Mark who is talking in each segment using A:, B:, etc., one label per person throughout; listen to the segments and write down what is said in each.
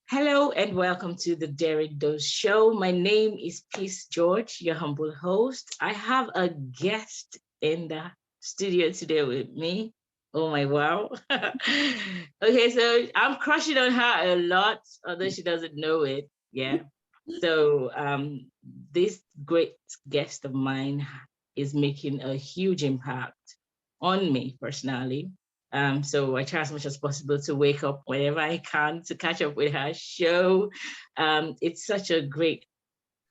A: Hello and welcome to the Derek Dose Show. My name is Peace George, your humble host. I have a guest in the studio today with me. Oh my wow. Okay, so I'm crushing on her a lot, although she doesn't know it. Yeah. So this great guest of mine is making a huge impact on me personally. So I try as much as possible to wake up whenever I can to catch up with her show. It's such a great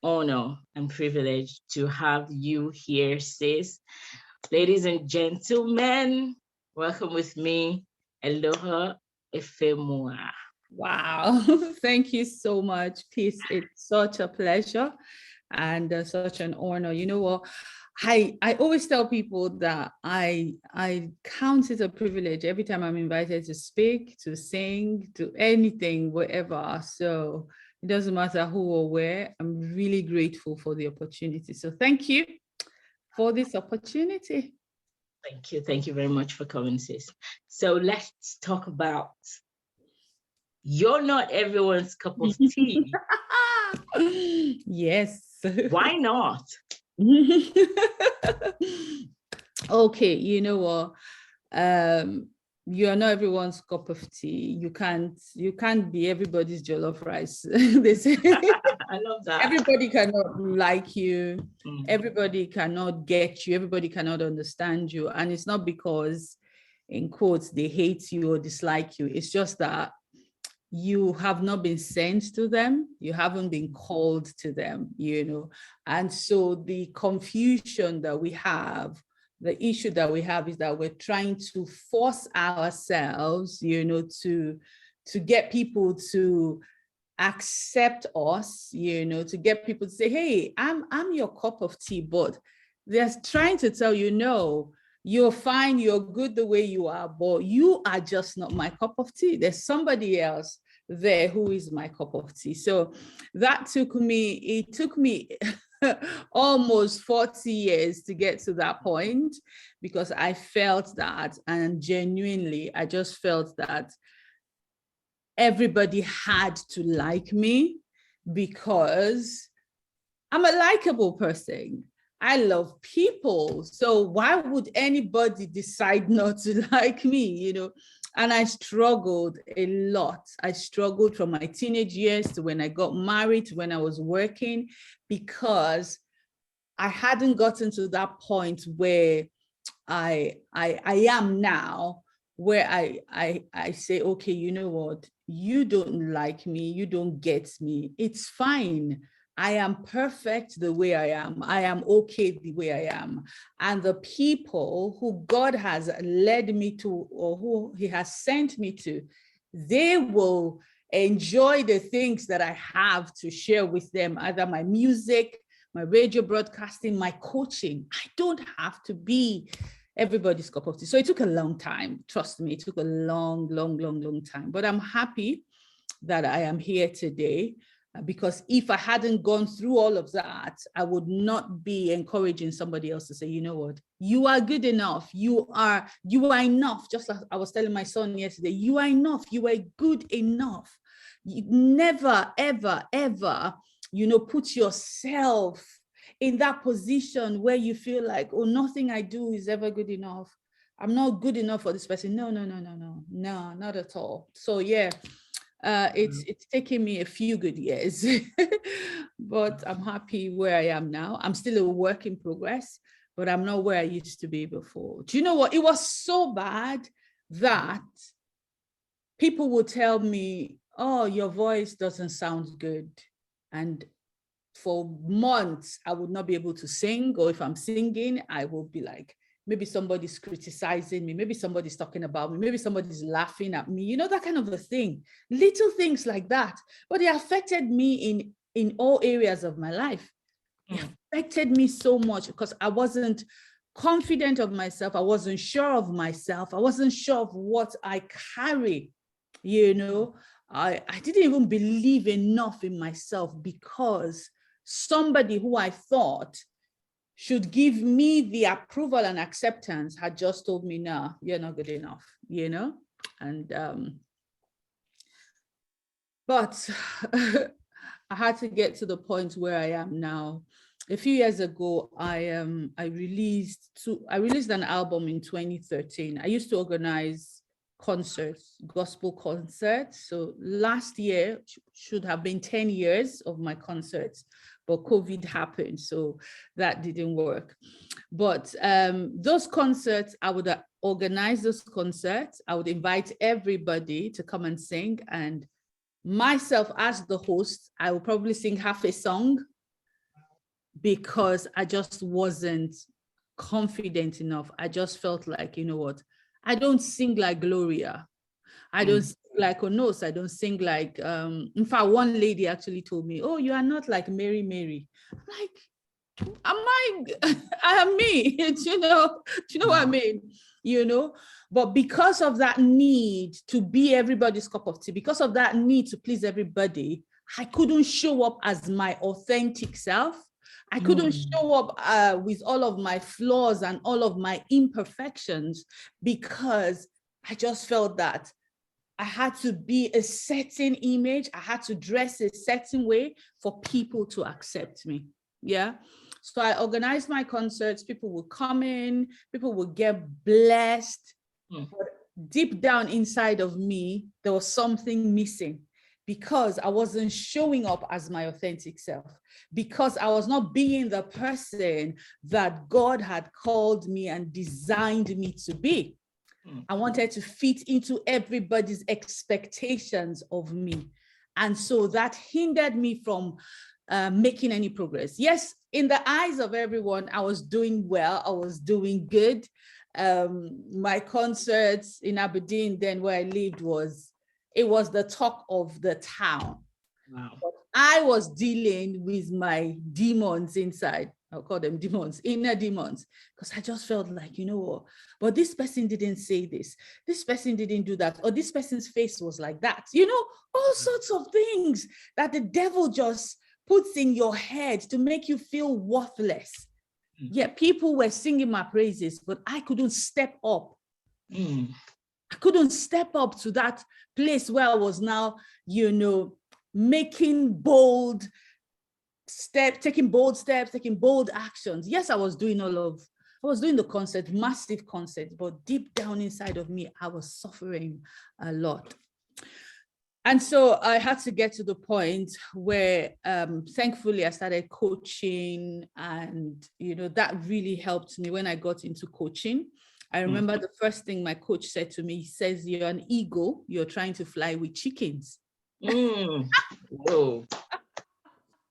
A: honor and privilege to have you here, sis. Ladies and gentlemen, welcome with me, Eloho Efemuai.
B: Wow. Thank you so much, Peace. It's such a pleasure and such an honor. You know what? I always tell people that I count it a privilege every time I'm invited to speak, to sing, to anything, whatever. So it doesn't matter who or where. I'm really grateful for the opportunity. So thank you for this opportunity.
A: Thank you. Thank you very much for coming, sis. So let's talk about you're not everyone's cup of tea.
B: Yes.
A: Why not?
B: Okay, you know what? You are not everyone's cup of tea. You can't be everybody's jollof rice. They say
A: I love that.
B: everybody cannot like you,
A: Mm.
B: everybody cannot get you, everybody cannot understand you. And it's not because, in quotes, they hate you or dislike you. It's just that you have not been sent to them, you haven't been called to them, and so the confusion that we have, the issue that we have is that we're trying to force ourselves, to get people to accept us, to get people to say, hey, I'm your cup of tea, but they're trying to tell you, no, you're fine, you're good the way you are, but you are just not my cup of tea. There's somebody else there who is my cup of tea. So that took me almost 40 years to get to that point, because I felt that, and genuinely, I just felt that everybody had to like me because I'm a likable person. I love people. So why would anybody decide not to like me, And I struggled a lot. I struggled from my teenage years to when I got married, to when I was working, because I hadn't gotten to that point where I am now, where I say, okay, you know what? You don't like me. You don't get me. It's fine. I am perfect the way I am. I am okay the way I am. And the people who God has led me to, or who he has sent me to, they will enjoy the things that I have to share with them, either my music, my radio broadcasting, my coaching. I don't have to be everybody's cup of tea. So it took a long time. Trust me, it took a long, long, long, long time. But I'm happy that I am here today, because if I hadn't gone through all of that, I would not be encouraging somebody else to say, you know what, you are good enough. You are enough. Just like I was telling my son yesterday, you are enough. You are good enough. You never, ever, ever, put yourself in that position where you feel like, oh, nothing I do is ever good enough. I'm not good enough for this person. No, not at all. So yeah, it's taken me a few good years, but I'm happy where I am now. I'm still a work in progress, but I'm not where I used to be before. Do you know what? It was so bad that people would tell me, oh, your voice doesn't sound good. And for months, I would not be able to sing, or if I'm singing, I will be like, maybe somebody's criticizing me, maybe somebody's talking about me, maybe somebody's laughing at me, that kind of a thing. Little things like that. But it affected me in all areas of my life. It affected me so much because I wasn't confident of myself. I wasn't sure of myself. I wasn't sure of what I carry, I didn't even believe enough in myself, because somebody who I thought should give me the approval and acceptance had just told me, no, you're not good enough, And But I had to get to the point where I am now. A few years ago, I released an album in 2013. I used to organize concerts, gospel concerts. So last year should have been 10 years of my concerts, but COVID happened, so that didn't work. But those concerts, I would organize those concerts. I would invite everybody to come and sing, and myself as the host, I would probably sing half a song because I just wasn't confident enough. I just felt like, you know what, I don't sing like Gloria. I don't sing like Onos. I don't sing like, in fact, one lady actually told me, oh, you are not like Mary Mary. I'm like, am I, I am me, do you know what I mean? But because of that need to be everybody's cup of tea, because of that need to please everybody, I couldn't show up as my authentic self. I couldn't show up with all of my flaws and all of my imperfections, because I just felt that I had to be a certain image. I had to dress a certain way for people to accept me. Yeah. So I organized my concerts. People would come in, people would get blessed. But deep down inside of me, there was something missing, because I wasn't showing up as my authentic self, because I was not being the person that God had called me and designed me to be. I wanted to fit into everybody's expectations of me. And so that hindered me from making any progress. Yes, in the eyes of everyone, I was doing well. I was doing good. My concerts in Aberdeen, then where I lived, was the talk of the town. Wow. But I was dealing with my demons inside. I'll call them demons, inner demons, because I just felt like, you know what, but this person didn't say this person didn't do that, or this person's face was like that, all sorts of things that the devil just puts in your head to make you feel worthless. Yet people were singing my praises, but I couldn't step up. I couldn't step up to that place where I was now, making bold steps, taking bold actions. Yes, I was doing the concert, massive concert, but deep down inside of me, I was suffering a lot. And so I had to get to the point where, thankfully, I started coaching, and, that really helped me when I got into coaching. I remember the first thing my coach said to me, he says, you're an eagle, you're trying to fly with chickens.
A: Whoa.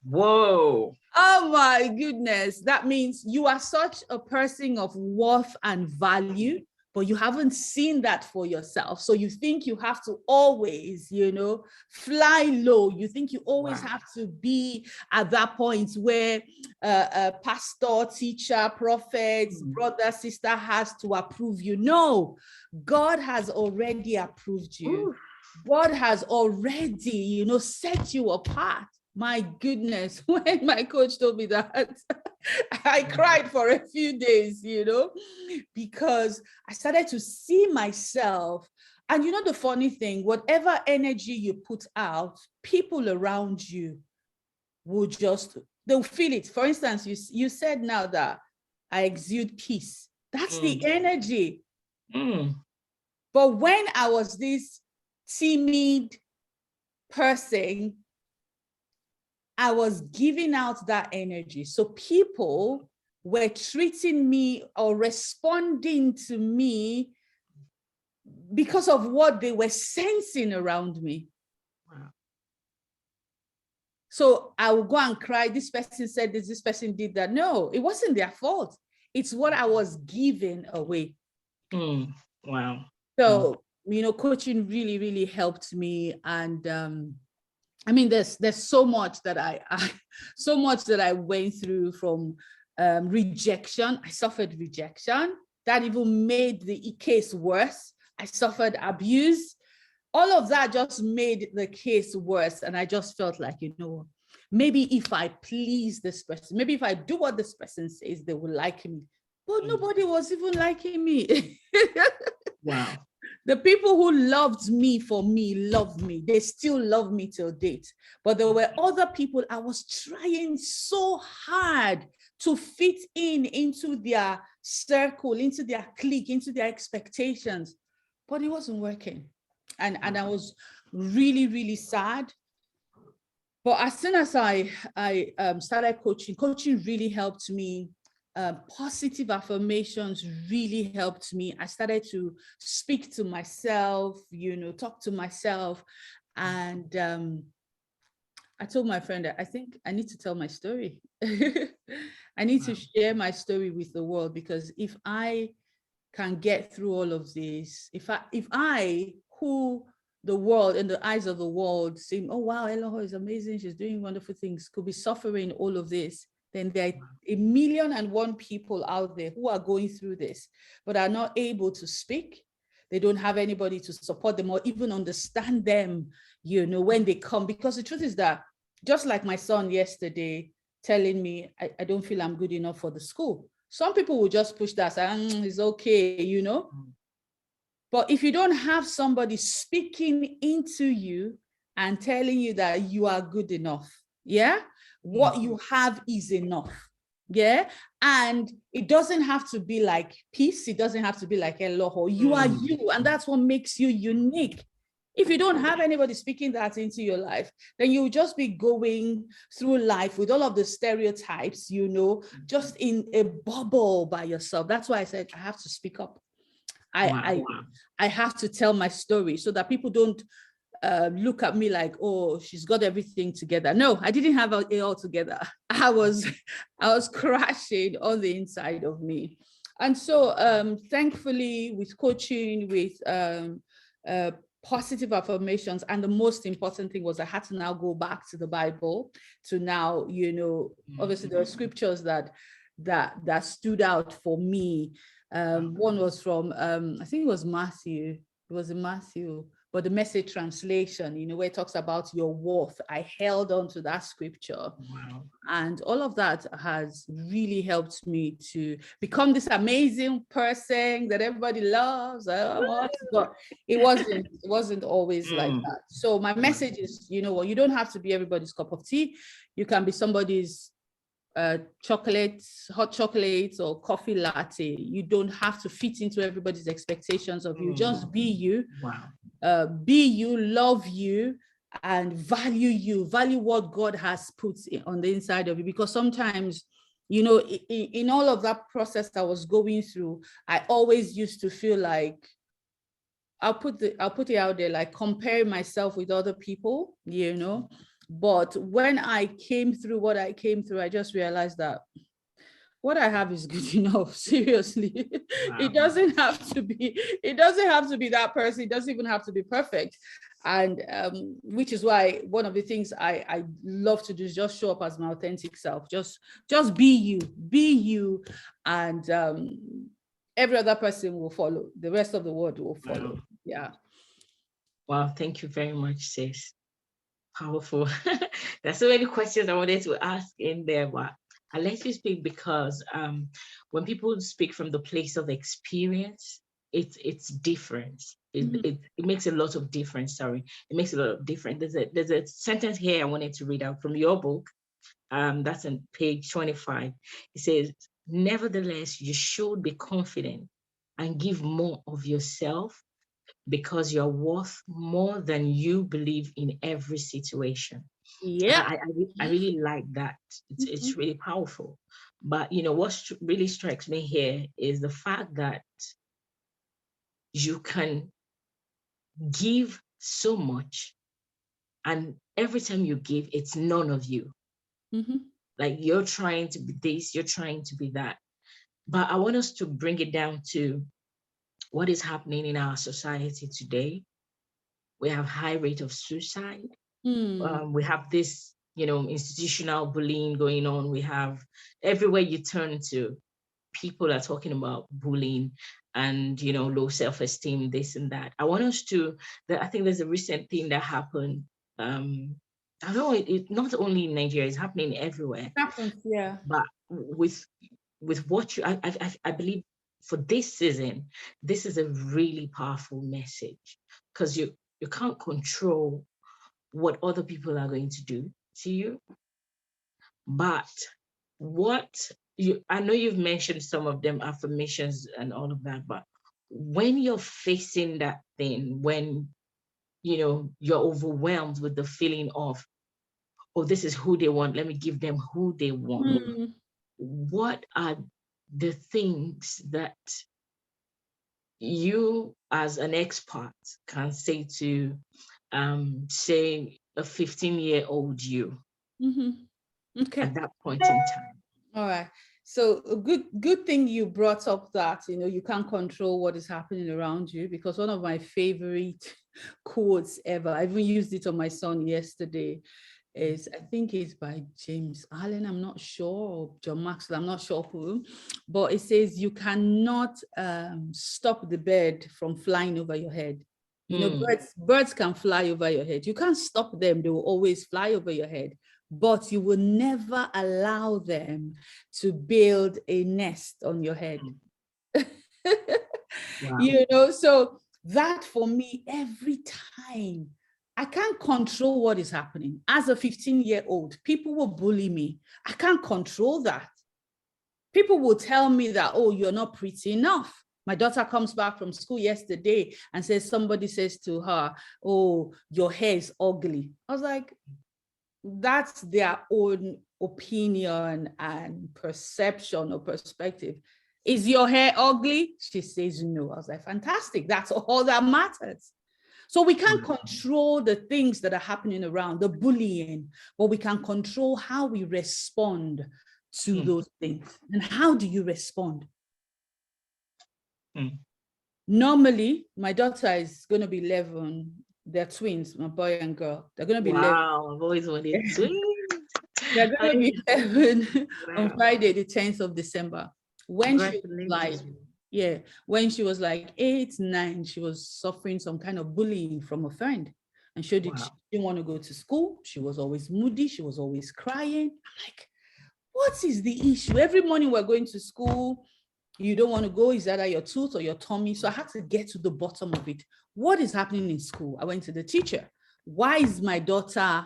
A: Whoa.
B: Oh my goodness. That means you are such a person of worth and value, but you haven't seen that for yourself. So you think you have to always, fly low. You think you always have to be at that point where a pastor, teacher, prophet, brother, sister has to approve you. No, God has already approved you. God has already, set you apart. My goodness, when my coach told me that, I cried for a few days, because I started to see myself. And the funny thing, whatever energy you put out, people around you will they'll feel it. For instance, you said now that I exude peace. That's the energy. But when I was this timid person, I was giving out that energy. So people were treating me or responding to me because of what they were sensing around me. Wow. So I would go and cry. This person said this person did that. No, it wasn't their fault. It's what I was giving away.
A: Wow.
B: So, coaching really, really helped me. And there's so much that I went through, from rejection. I suffered rejection. That even made the case worse. I suffered abuse. All of that just made the case worse. And I just felt like, maybe if I please this person, maybe if I do what this person says, they will like me. But nobody was even liking me.
A: Wow.
B: The people who loved me for me loved me. They still love me till date. But there were other people I was trying so hard to fit into their circle, into their clique, into their expectations. But it wasn't working. And I was really, really sad. But as soon as I started coaching really helped me. Positive affirmations really helped me. I started to speak to myself, talk to myself. And I told my friend that I think I need to tell my story. I need to share my story with the world, because if I can get through all of this, if I who the world, in the eyes of the world, seem, oh wow, Eloho is amazing, she's doing wonderful things, could be suffering all of this, then there are 1,000,001 people out there who are going through this, but are not able to speak. They don't have anybody to support them or even understand them, when they come. Because the truth is that, just like my son yesterday telling me, I don't feel I'm good enough for the school. Some people will just push that, say, it's okay, But if you don't have somebody speaking into you and telling you that you are good enough, what you have is enough. And it doesn't have to be like peace. It doesn't have to be like Eloho. You are you, and that's what makes you unique. If you don't have anybody speaking that into your life, then you'll just be going through life with all of the stereotypes, just in a bubble by yourself. That's why I said I have to speak up. I have to tell my story so that people don't look at me like, oh, she's got everything together. No, I didn't have it all together. I was crashing on the inside of me. And so thankfully, with coaching, with positive affirmations, and the most important thing was I had to now go back to the Bible to now, obviously there are scriptures that stood out for me. One was from, I think it was Matthew. It was in Matthew, but the Message translation, where it talks about your worth. I held on to that scripture. And all of that has really helped me to become this amazing person that everybody loves. But it wasn't always like that. So my message is, you don't have to be everybody's cup of tea. You can be somebody's chocolates, hot chocolates, or coffee latte. You don't have to fit into everybody's expectations of you. Just be you. Be you, love you, and value what God has put on the inside of you. Because sometimes, in all of that process I was going through, I always used to feel like, I'll put it out there, like comparing myself with other people, But when I came through what I came through, I just realized that what I have is good enough. Seriously. It doesn't have to be that person. It doesn't even have to be perfect. And which is why one of the things I love to do is just show up as my authentic self. Just be you. And every other person will follow. The rest of the world will follow. Yeah.
A: Wow. Thank you very much, sis. Powerful. There's so many questions I wanted to ask in there, but I let you speak because when people speak from the place of experience, it's different. It makes a lot of difference. Sorry, it makes a lot of difference. There's a sentence here I wanted to read out from your book. That's on page 25. It says, "Nevertheless, you should be confident and give more of yourself, because you're worth more than you believe in every situation."
B: Yeah.
A: I really like that. It's really powerful. But what really strikes me here is the fact that you can give so much, and every time you give, it's none of you. Like, you're trying to be this, you're trying to be that. But I want us to bring it down to what is happening in our society today. We have high rate of suicide. We have this, institutional bullying going on. We have, everywhere you turn to, people are talking about bullying and, low self-esteem, this and that. I want us to, I think there's a recent thing that happened. I know it not only in Nigeria, it's happening everywhere.
B: It happens, yeah.
A: But with what I believe for this season, this is a really powerful message, because you can't control what other people are going to do to you. But what I know you've mentioned some of them, affirmations and all of that, but when you're facing that thing, when you're overwhelmed with the feeling of, oh, this is who they want, let me give them who they want. What are the things that you as an expert can say to say a 15-year-old you
B: Okay.
A: at that point in time?
B: All right. So a good thing you brought up that, you can't control what is happening around you, because one of my favorite quotes ever, I even used it on my son yesterday, is, I think it's by James Allen, I'm not sure, or John Maxwell, I'm not sure who, but it says, you cannot stop the bird from flying over your head. Birds can fly over your head. You can't stop them. They will always fly over your head, but you will never allow them to build a nest on your head.
A: Wow.
B: So that for me, every time, I can't control what is happening. As a 15-year-old, people will bully me. I can't control that. People will tell me that, oh, you're not pretty enough. My daughter comes back from school yesterday and says, somebody says to her, oh, your hair is ugly. I was like, that's their own opinion and perception or perspective. Is your hair ugly? She says no. I was like, fantastic. That's all that matters. So we can't control the things that are happening around, the bullying, but we can control how we respond to those things. And how do you respond? Normally, my daughter is going to be 11. They're twins, my boy and girl. They're going to be 11.
A: Wow, I've always wanted twins.
B: They're going to be 11 on Friday, the 10th of December. When she was like 8, 9, she was suffering some kind of bullying from a friend. And she didn't want to go to school. She was always moody. She was always crying. I'm like, what is the issue? Every morning we're going to school. You don't want to go. Is that your tooth or your tummy? So I had to get to the bottom of it. What is happening in school? I went to the teacher. Why is my daughter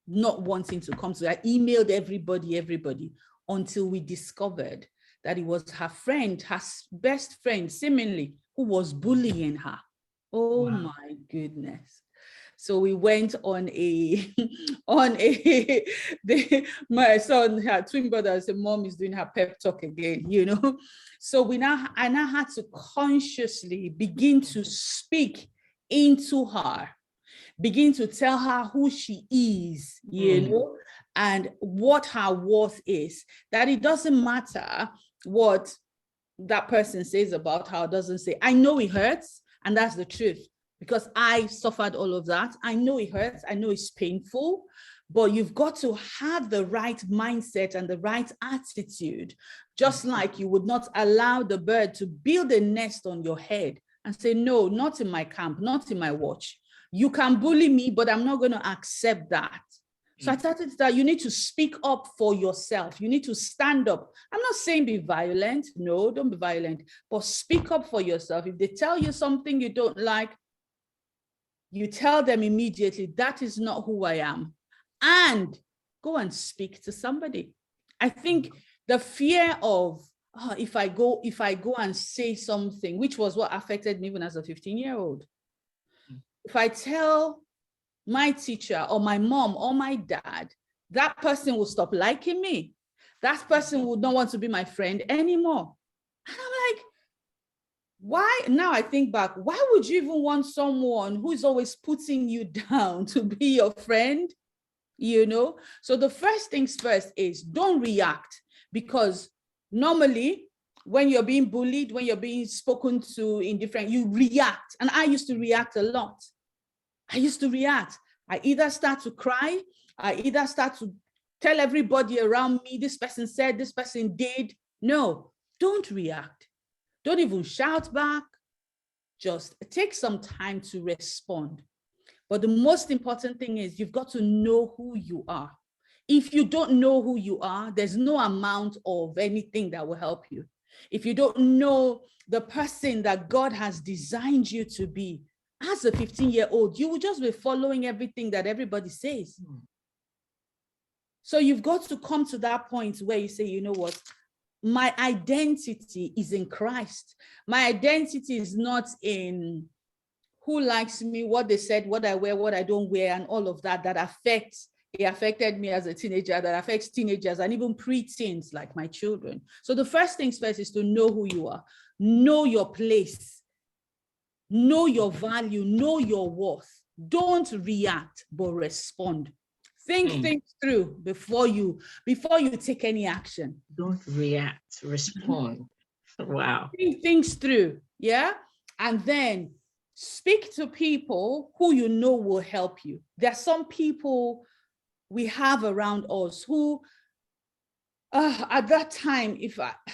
B: not wanting to come? So I emailed everybody, until we discovered that it was her friend, her best friend, seemingly, who was bullying her. Oh my goodness. So we went on my son, her twin brother, said, Mom is doing her pep talk again, So I now had to consciously begin to speak into her, begin to tell her who she is, and what her worth is, that it doesn't matter what that person says about her, doesn't say. I know it hurts, and that's the truth, because I suffered all of that. I know it hurts. I know it's painful, but you've got to have the right mindset and the right attitude, just like you would not allow the bird to build a nest on your head and say, no, not in my camp, not in my watch. You can bully me, but I'm not going to accept that. So I started that you need to speak up for yourself. You need to stand up. I'm not saying be violent. No, don't be violent, but speak up for yourself. If they tell you something you don't like, you tell them immediately, that is not who I am. And go and speak to somebody. I think the fear of, if I go and say something, which was what affected me even as a 15-year-old. If I tell my teacher or my mom or my dad, that person will stop liking me. That person would not want to be my friend anymore. And I'm like, why? Now I think back, why would you even want someone who is always putting you down to be your friend? So the first things first is don't react, because normally when you're being bullied, when you're being spoken to in different, you react. And I used to react a lot. I either start to cry, I either start to tell everybody around me, this person said, this person did. No, don't react. Don't even shout back. Just take some time to respond. But the most important thing is you've got to know who you are. If you don't know who you are, there's no amount of anything that will help you. if you don't know the person that God has designed you to be, as a 15-year-old, you will just be following everything that everybody says. So you've got to come to that point where you say, you know what? My identity is in Christ. My identity is not in who likes me, what they said, what I wear, what I don't wear, and all of that affects. It affected me as a teenager, that affects teenagers and even pre-teens like my children. So the first things first is to know who you are, know your place, know your value, know your worth. Don't react, but respond. Think things through before you take any action.
A: Don't react, respond. Wow.
B: Think things through, yeah? And then speak to people who you know will help you. There are some people we have around us who, at that time,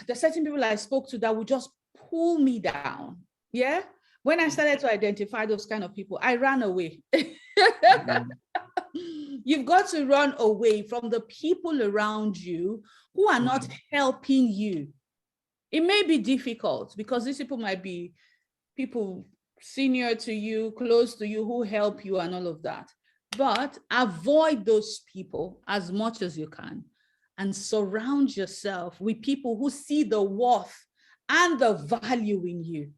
B: there's certain people I spoke to that would just pull me down, yeah? When I started to identify those kind of people, I ran away. You've got to run away from the people around you who are not helping you. It may be difficult because these people might be people senior to you, close to you, who help you and all of that. But avoid those people as much as you can and surround yourself with people who see the worth and the value in you.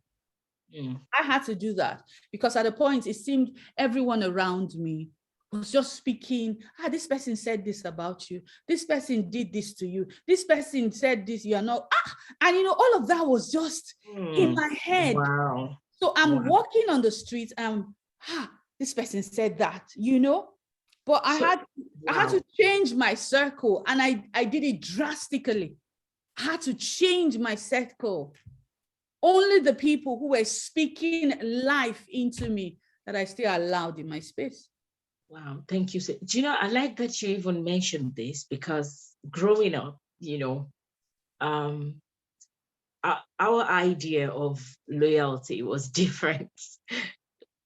B: I had to do that because at a point it seemed everyone around me was just speaking. This person said this about you. This person did this to you. This person said this, you are not. And all of that was just in my head.
A: Wow.
B: So I'm walking on the streets and this person said that, but I had to change my circle, and I did it drastically. I had to change my circle. Only the people who were speaking life into me that I still allowed in my space.
A: Wow, thank you. So, do you know, I like that you even mentioned this because growing up, our idea of loyalty was different.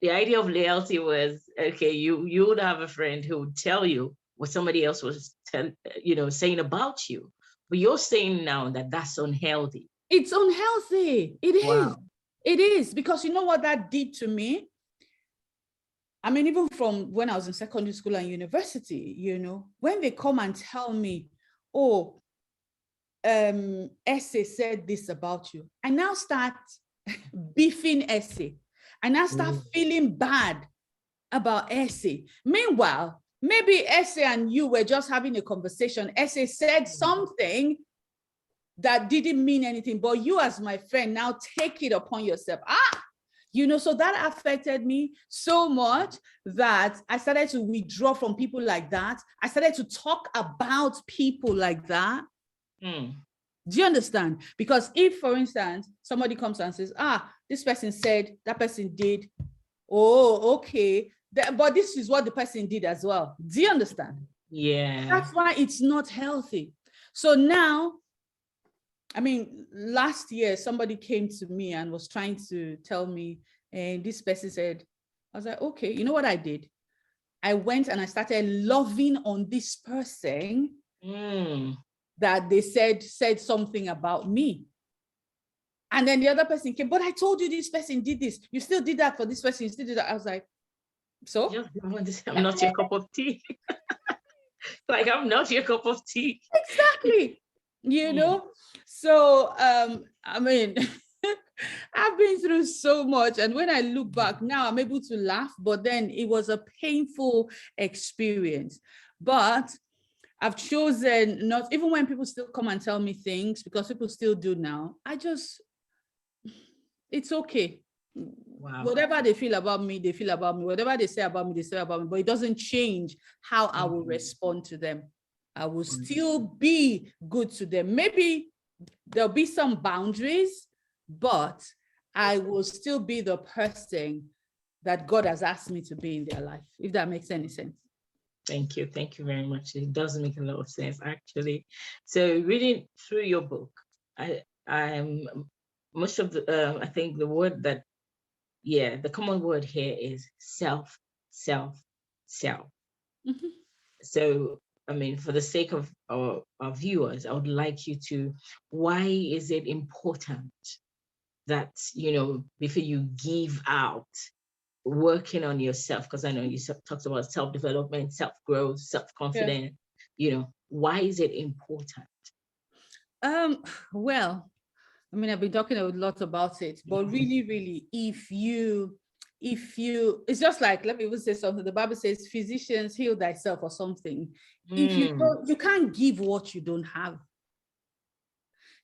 A: The idea of loyalty was, okay, you would have a friend who would tell you what somebody else was saying about you, but you're saying now that that's unhealthy.
B: It's unhealthy. It is.
A: Wow.
B: It is, because you know what that did to me? I mean, even from when I was in secondary school and university, when they come and tell me, oh, Essay said this about you, I now start beefing Essay. I now start feeling bad about Essay. Meanwhile, maybe Essay and you were just having a conversation. Essay said something that didn't mean anything, but you as my friend now take it upon yourself. So that affected me so much that I started to withdraw from people like that. I started to talk about people like that. Do you understand? Because if, for instance, somebody comes and says, this person said, that person did. Oh, okay. But this is what the person did as well. Do you understand?
A: Yeah.
B: That's why it's not healthy. So now, I mean, last year, somebody came to me and was trying to tell me, and this person said, I was like, okay, you know what I did? I went and I started loving on this person that they said something about me. And then the other person came, but I told you this person did this. You still did that for this person. You still did that. I was like, so?
A: I'm not your cup of tea. Like, I'm not your cup of tea.
B: Exactly. So, I mean, I've been through so much. And when I look back now, I'm able to laugh, but then it was a painful experience. But I've chosen not, even when people still come and tell me things, because people still do now, it's okay. Wow. Whatever they feel about me, they feel about me. Whatever they say about me, they say about me. But it doesn't change how I will respond to them. I will still be good to them. Maybe there'll be some boundaries, but I will still be the person that God has asked me to be in their life, if that makes any sense.
A: Thank you. Thank you very much. It does make a lot of sense, actually. So reading through your book, I'm most of the, I think the word that, the common word here is self. So I mean, for the sake of our viewers, I would like you to, why is it important that, before you give out, working on yourself? Because I know you talked about self-development, self-growth,
B: Yeah.
A: self-confidence, why is it important?
B: Well, I mean, I've been talking a lot about it, but really, really, if you, it's just like, let me even say something. The Bible says, physicians, heal thyself, or something. If you don't, you can't give what you don't have.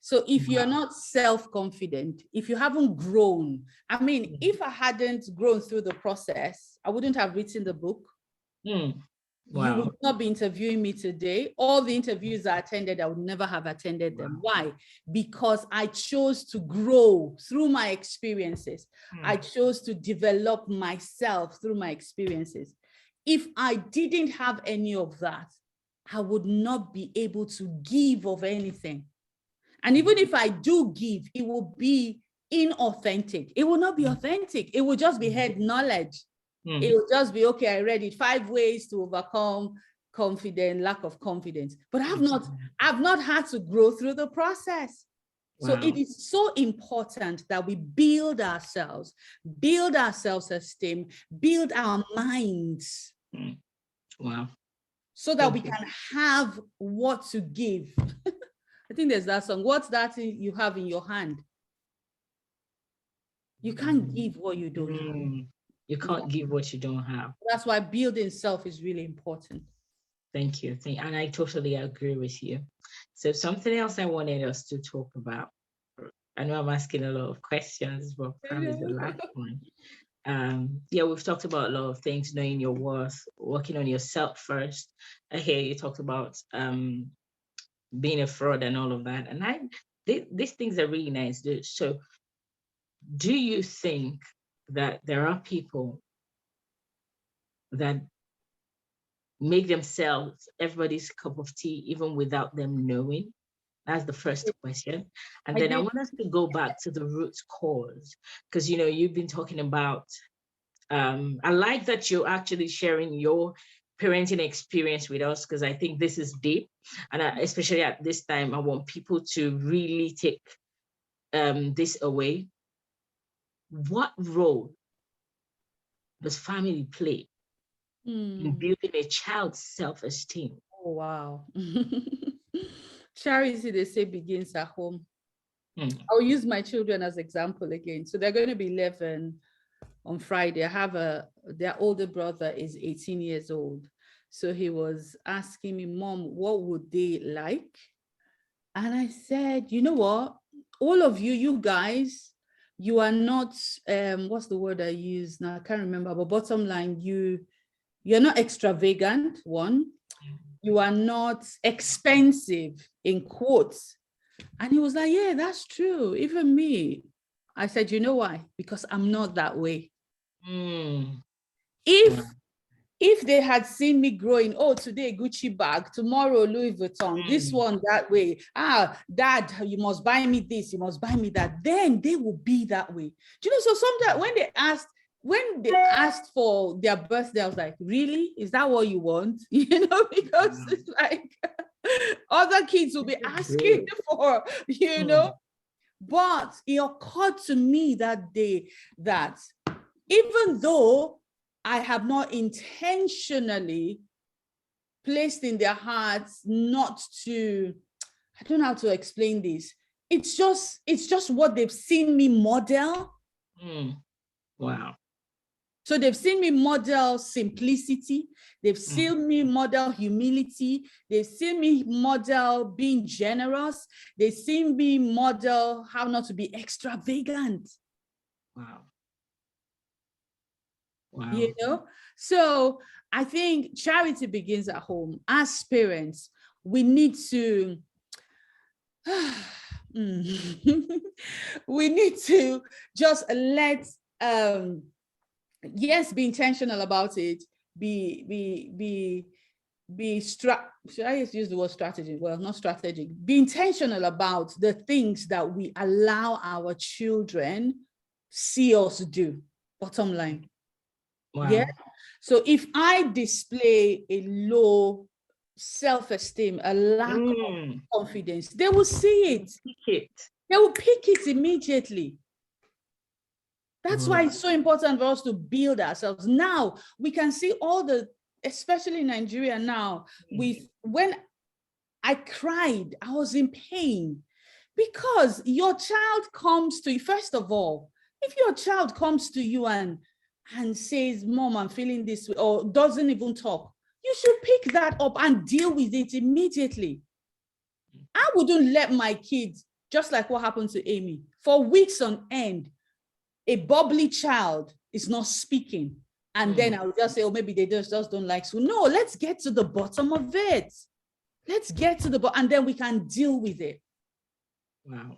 B: So if you're not self-confident, if you haven't grown, I mean, if I hadn't grown through the process, I wouldn't have written the book. You would not be interviewing me today. All the interviews I attended, I would never have attended them. Why? Because I chose to grow through my experiences. I chose to develop myself through my experiences. If I didn't have any of that, I would not be able to give of anything. And even if I do give, it will be inauthentic. It will not be authentic. It will just be head knowledge. It will just be, okay, I read it, 5 ways to overcome lack of confidence. But I've not had to grow through the process. So it is so important that we build our self-esteem, build our minds. So that we can have what to give. I think there's that song. What's that you have in your hand? You can't give what you don't have.
A: You can't give what you don't have.
B: That's why building self is really important.
A: Thank you. And I totally agree with you. So something else I wanted us to talk about. I know I'm asking a lot of questions, but probably the last one. We've talked about a lot of things, knowing your worth, working on yourself first. I hear you talked about being a fraud and all of that. And these things are really nice. So do you think that there are people that make themselves everybody's cup of tea, even without them knowing? That's the first question. And then I want us to go back to the root cause, because, you've been talking about, I like that you're actually sharing your parenting experience with us, because I think this is deep. And especially at this time, I want people to really take this away. What role does family play in building a child's self-esteem?
B: Oh, wow. Charity, they say, begins at home. I'll use my children as example again. So they're going to be 11 on Friday. I have their older brother is 18 years old. So he was asking me, Mom, what would they like? And I said, you know what? All of you guys, you are not, what's the word I use now? I can't remember, but bottom line, you're not extravagant, one. You are not expensive, in quotes. And he was like, yeah, that's true. Even me. I said, you know why? Because I'm not that way. If they had seen me growing, oh, today Gucci bag, tomorrow Louis Vuitton, this one that way, Dad, you must buy me this, you must buy me that, then they will be that way. Do you know, so sometimes when they asked for their birthday, I was like, really? Is that what you want? Because it's like other kids will be asking for, But it occurred to me that day that even though I have not intentionally placed in their hearts not to, I don't know how to explain this. It's just what they've seen me model.
A: Wow.
B: So they've seen me model simplicity. They've seen me model humility. They've seen me model being generous. They've seen me model how not to be extravagant.
A: Wow.
B: So I think charity begins at home. As parents, we need to we need to just let yes, be intentional about it. Should I use the word strategy? Well, not strategic. Be intentional about the things that we allow our children see us do. Bottom line.
A: Wow.
B: Yeah. So if I display a low self-esteem, a lack of
A: Mm.
B: confidence, they will see it.
A: Pick it.
B: They will pick it immediately. That's why
A: Mm.
B: it's so important for us to build ourselves. Now we can see all the, especially in Nigeria now, when I cried, I was in pain because your child comes to you. First of all, if your child comes to you and says, Mom, I'm feeling this way, or doesn't even talk, you should pick that up and deal with it immediately. I wouldn't let my kids, just like what happened to Amy, for weeks on end, a bubbly child is not speaking. And then I'll just say, oh, maybe they just don't like school. No, let's get to the bottom of it. Let's get to the bottom, and then we can deal with it.
A: Wow.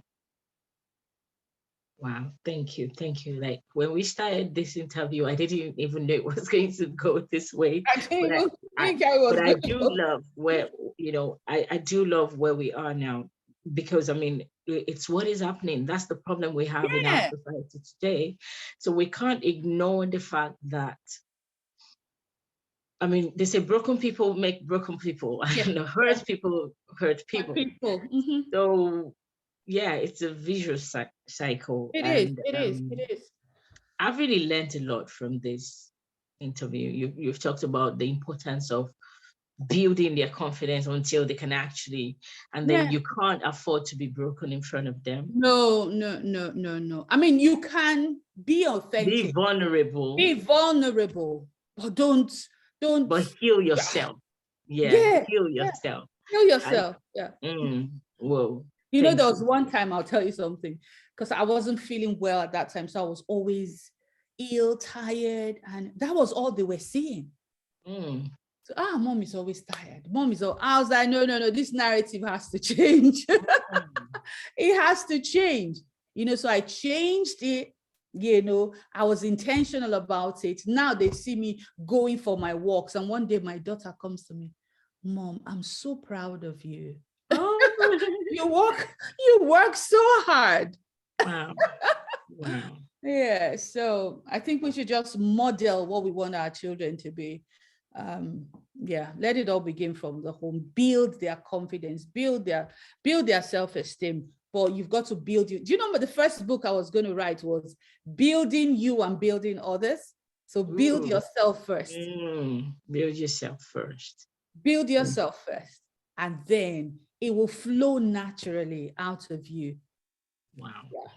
A: Wow. Thank you. Thank you. Like when we started this interview, I didn't even know it was going to go this way.
B: I didn't even think I was
A: But I
B: going
A: do
B: to.
A: love where, I do love where we are now, because I mean, it's what is happening. That's the problem we have in our society today. So we can't ignore the fact that, I mean, they say broken people make broken people, and hurt people hurt people. So yeah, it's a vicious cycle.
B: It is.
A: I've really learned a lot from this interview. You've talked about the importance of building their confidence until they can actually, and then you can't afford to be broken in front of them.
B: No. I mean, you can be authentic,
A: Be vulnerable,
B: but don't.
A: But heal yourself. Heal yourself.
B: Heal yourself.
A: Whoa.
B: You know, there was one time, I'll tell you something, because I wasn't feeling well at that time. So I was always ill, tired, and that was all they were seeing. So, Mom is always tired. I was like, no, this narrative has to change. It has to change. You know, so I changed it. You know, I was intentional about it. Now they see me going for my walks. And one day my daughter comes to me, Mom, I'm so proud of you. You work so hard.
A: Wow.
B: Yeah, so I think we should just model what we want our children to be. Let it all begin from the home. Build their confidence, build their self-esteem. But you've got to build you. Do you know the first book I was going to write was Building You and Building Others? So build yourself first.
A: Build yourself first.
B: Build yourself first. And then it will flow naturally out of you.
A: Wow. Yeah.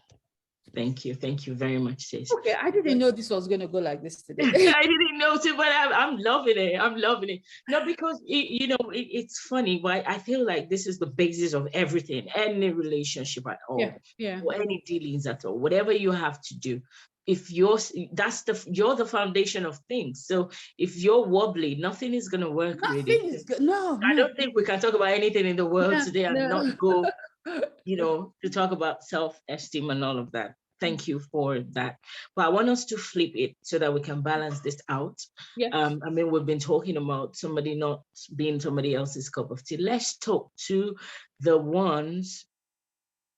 A: Thank you very much, sis.
B: Okay, I didn't know this was going to go like this today.
A: I didn't know too, but I'm loving it. No, because it's funny, but I feel like this is the basis of everything, any relationship at all, or any dealings at all, whatever you have to do. If you're the foundation of things. So if you're wobbly, nothing is going to work.
B: Nothing is good. No,
A: I don't think we can talk about anything in the world today and not go, to talk about self-esteem and all of that. Thank you for that. But I want us to flip it so that we can balance this out. I mean, we've been talking about somebody not being somebody else's cup of tea. Let's talk to the ones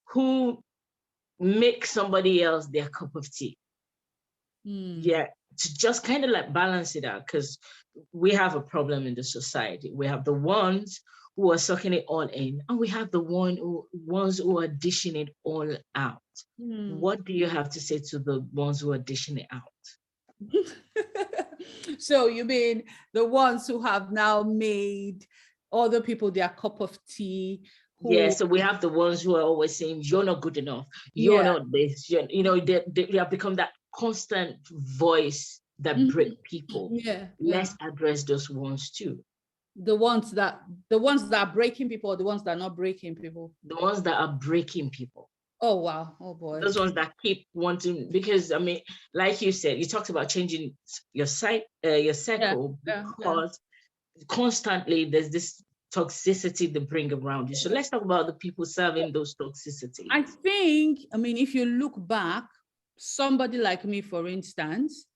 A: who make somebody else their cup of tea. Yeah, to just kind of like balance it out, because we have a problem in the society. We have the ones who are sucking it all in, and we have the ones who are dishing it all out. What do you have to say to the ones who are dishing it out?
B: So you mean the ones who have now made other people their cup of tea?
A: So we have the ones who are always saying, you're not good enough, you're not this, they have become that constant voice that break people. Let's address those ones too.
B: The ones that are breaking people, or the ones that are not breaking people?
A: The ones that are breaking people.
B: Oh wow. Oh boy.
A: Those ones that keep wanting, because I mean, like you said, you talked about changing your circle, because constantly there's this toxicity they bring around you. So let's talk about the people serving those toxicity.
B: I think, I mean, if you look back, somebody like me, for instance,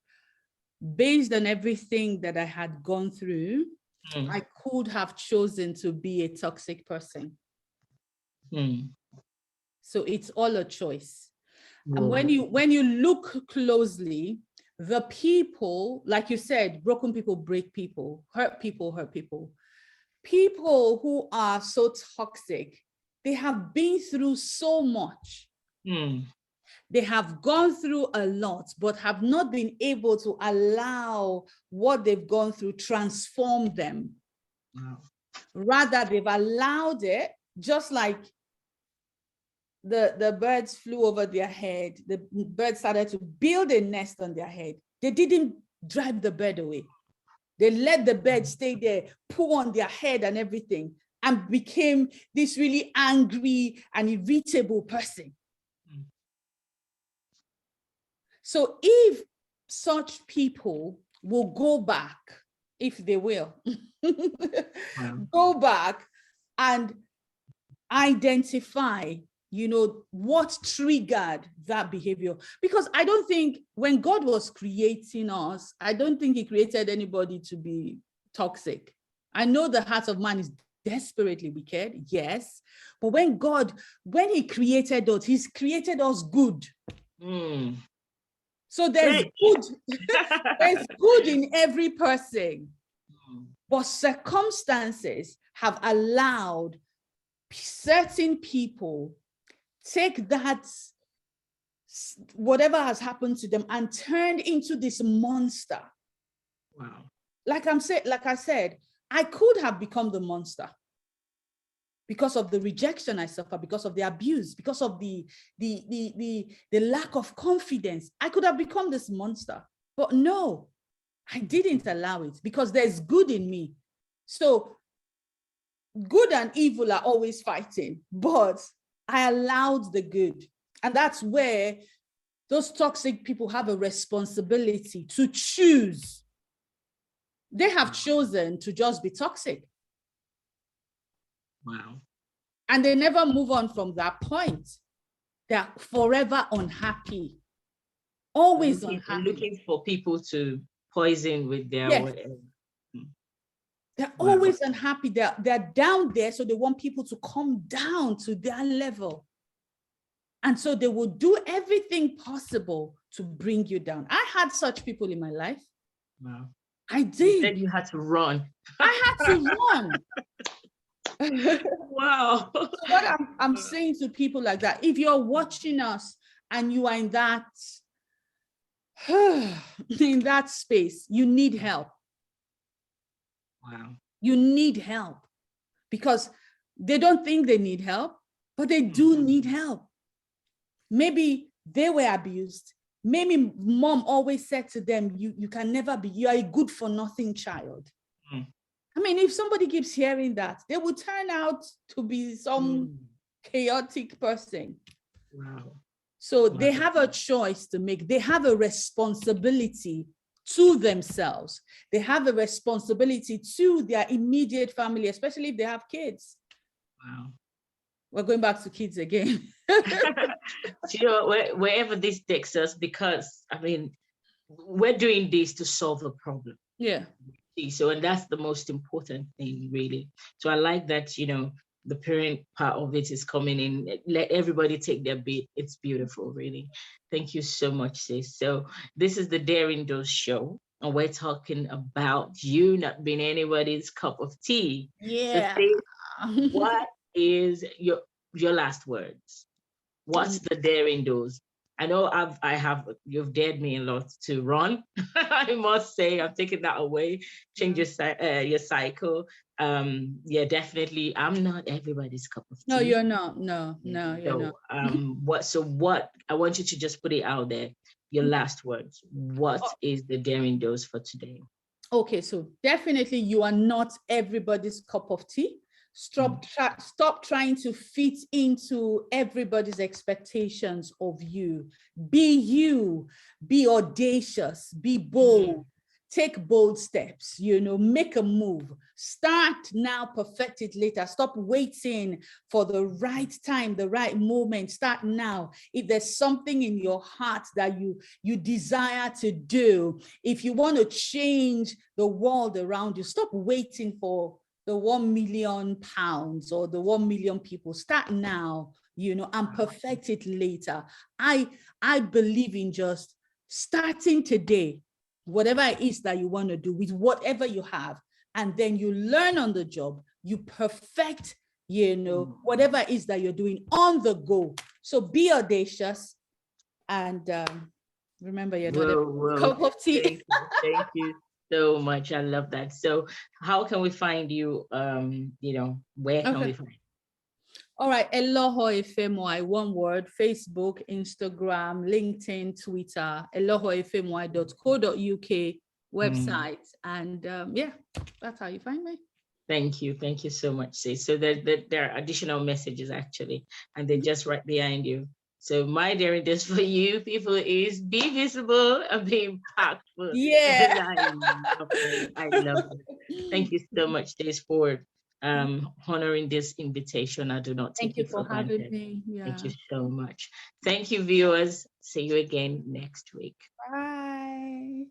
B: based on everything that I had gone through, I could have chosen to be a toxic person. So it's all a choice. And when you look closely, the people, like you said, broken people break people, hurt people hurt people. People who are so toxic, they have been through so much. They have gone through a lot, but have not been able to allow what they've gone through transform them.
A: Wow.
B: Rather, they've allowed it, just like the birds flew over their head. The birds started to build a nest on their head. They didn't drive the bird away. They let the bird stay there, poo on their head and everything, and became this really angry and irritable person. So if such people will go back, if they will, go back and identify, what triggered that behavior. Because I don't think when God was creating us, I don't think he created anybody to be toxic. I know the heart of man is desperately wicked, yes. But when he created us, he's created us good. So there's good, there's good in every person. But circumstances have allowed certain people take that, whatever has happened to them, and turned into this monster.
A: Wow.
B: Like I said, I could have become the monster because of the rejection I suffer, because of the abuse, because of the lack of confidence. I could have become this monster, but no, I didn't allow it, because there's good in me. So good and evil are always fighting, but I allowed the good. And that's where those toxic people have a responsibility to choose. They have chosen to just be toxic.
A: Wow.
B: And they never move on from that point. They're forever unhappy. Always unhappy.
A: Looking for people to poison with their whatever.
B: They're always unhappy. They're down there, so they want people to come down to their level. And so they will do everything possible to bring you down. I had such people in my life.
A: Wow.
B: I did.
A: You said you had to run.
B: I had to run.
A: Wow.
B: So what I'm saying to people like that, if you're watching us and you are in that space, you need help.
A: Wow.
B: You need help, because they don't think they need help, but they do need help. Maybe they were abused. Maybe mom always said to them, you can never be, you are a good for nothing child. I mean, if somebody keeps hearing that, they will turn out to be some chaotic person.
A: Wow.
B: So they have a choice to make. They have a responsibility to themselves. They have a responsibility to their immediate family, especially if they have kids.
A: Wow.
B: We're going back to kids again.
A: Wherever this takes us, because I mean, we're doing this to solve a problem.
B: Yeah.
A: So, and that's the most important thing, really. So I like that, the parent part of it is coming in. Let everybody take their bit. It's beautiful, really. Thank you so much, sis. So this is the Daring Dose show, and we're talking about you not being anybody's cup of tea.
B: Yeah.
A: So sis, what is your last words? What's the Daring Dose? I know you've dared me a lot to run. I must say, I'm taking that away. Change your cycle. Yeah, definitely. I'm not everybody's cup of tea.
B: No, you're not. No, you're not.
A: What I want you to just put it out there. Your last words. What is the Daring Dose for today?
B: Okay, so definitely you are not everybody's cup of tea. Stop trying to fit into everybody's expectations of you. Be audacious, be bold, take bold steps, make a move. Start now, perfect it later. Stop waiting for the right time, the right moment. Start now. If there's something in your heart that you desire to do, if you want to change the world around you, stop waiting for the 1 million pounds or the 1 million people. Start now, and perfect it later. I believe in just starting today, whatever it is that you want to do with whatever you have, and then you learn on the job, you perfect, whatever it is that you're doing on the go. So be audacious, and remember, you're not a cup of tea.
A: Thank you so much. I love that. So how can we find you? Where can we
B: Okay.
A: find you?
B: All right, Eloho Efemuai, one word: Facebook, Instagram, LinkedIn, Twitter, elohoefemuai.co.uk website. And yeah, that's how you find me.
A: Thank you. Thank you so much, sis. So there are additional messages actually, and they're just right behind you. So my daring this for you people is be visible and be impactful.
B: Yeah.
A: And I love it. Thank you so much, sis, for honoring this invitation. I do not
B: Thank
A: take
B: you
A: it
B: for
A: for
B: having
A: granted.
B: me. Yeah.
A: Thank you so much. Thank you, viewers. See you again next week.
B: Bye.